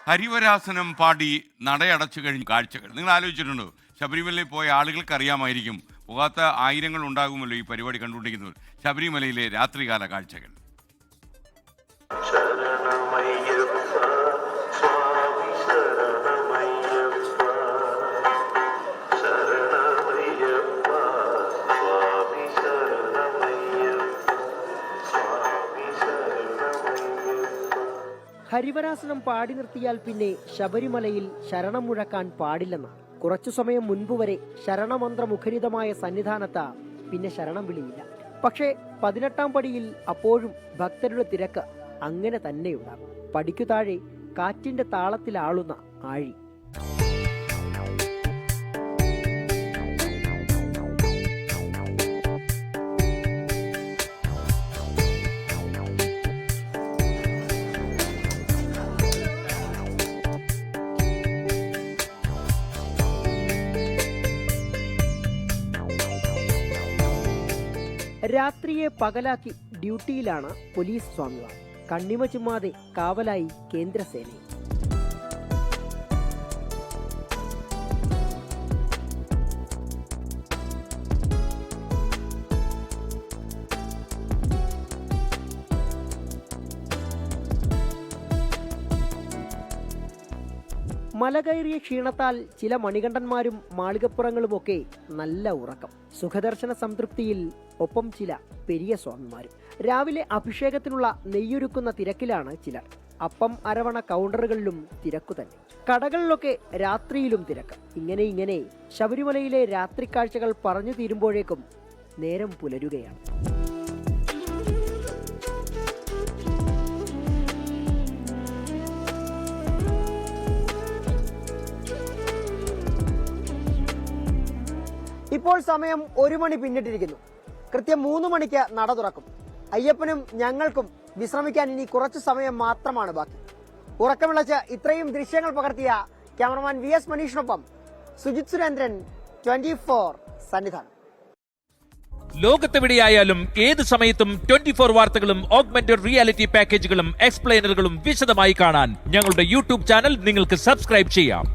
ഹരിവരാസനം പാടി നടയടച്ചു കഴിഞ്ഞ കാഴ്ചകൾ നിങ്ങൾ ആലോചിച്ചിട്ടുണ്ടോ? ശബരിമലയിൽ പോയ ആളുകൾക്ക് അറിയാമായിരിക്കും, പോകാത്ത ആയിരങ്ങൾ ഉണ്ടാകുമല്ലോ ഈ പരിപാടി കണ്ടുകൊണ്ടിരിക്കുന്നവർ. ശബരിമലയിലെ രാത്രികാല കാഴ്ചകൾ. ഹരിവരാസനം പാടി നിർത്തിയാൽ പിന്നെ ശബരിമലയിൽ ശരണം മുഴക്കാൻ പാടില്ലെന്നാണ്. കുറച്ചു സമയം മുൻപ് വരെ ശരണമന്ത്രമുഖരിതമായ സന്നിധാനത്ത് പിന്നെ ശരണം വിളിയില്ല. പക്ഷേ 18ാം പടിയിൽ അപ്പോഴും ഭക്തരുടെ തിരക്ക് അങ്ങനെ തന്നെയുണ്ടാകും. പടിക്കു താഴെ കാറ്റിന്റെ താളത്തിലാളുന്ന ആഴി. രാത്രിയെ പകലാക്കി ഡ്യൂട്ടിയിലാണ് പോലീസ് സ്വാമിമാർ. കണ്ണിമ ചുമ്മാതെ കാവലായി കേന്ദ്രസേന. മല കയറിയ ക്ഷീണത്താൽ ചില മണികണ്ഠന്മാരും മാളികപ്പുറങ്ങളുമൊക്കെ നല്ല ഉറക്കം. സുഖദർശന സംതൃപ്തിയിൽ ഒപ്പം ചില പെരിയ സ്വാമിമാരും. രാവിലെ അഭിഷേകത്തിനുള്ള നെയ്യൊരുക്കുന്ന തിരക്കിലാണ് ചിലർ. അപ്പം അരവണ കൗണ്ടറുകളിലും തിരക്കു തന്നെ. കടകളിലൊക്കെ രാത്രിയിലും തിരക്ക്. ഇങ്ങനെ ശബരിമലയിലെ രാത്രി കാഴ്ചകൾ പറഞ്ഞു തീരുമ്പോഴേക്കും നേരം പുലരുകയാണ്. ഇപ്പോൾ സമയം 1 മണി പിന്നിട്ടിരിക്കുന്നു. കൃത്യം 3 മണിക്ക് നട തുറക്കും. അയ്യപ്പനും ഞങ്ങൾക്കും വിശ്രമിക്കാൻ ഇനി കുറച്ചു സമയം മാത്രമാണ് ബാക്കി. ഉറക്കമിളച്ച് ഇത്രയും ദൃശ്യങ്ങൾ പകർത്തിയ ക്യാമറമാൻ VS മനീഷിനൊപ്പം സുജിത് സുരേന്ദ്രൻ, 24 സന്നിധാനം. ലോകത്തെവിടെയായാലും ഏത് സമയത്തും 24 വാർത്തകളും ഓഗ്മെന്റഡ് റിയാലിറ്റി പാക്കേജുകളും എക്സ്പ്ലെയിനറുകളും വിശദമായി കാണാൻ ഞങ്ങളുടെ യൂട്യൂബ് ചാനൽ നിങ്ങൾക്ക് സബ്സ്ക്രൈബ് ചെയ്യാം.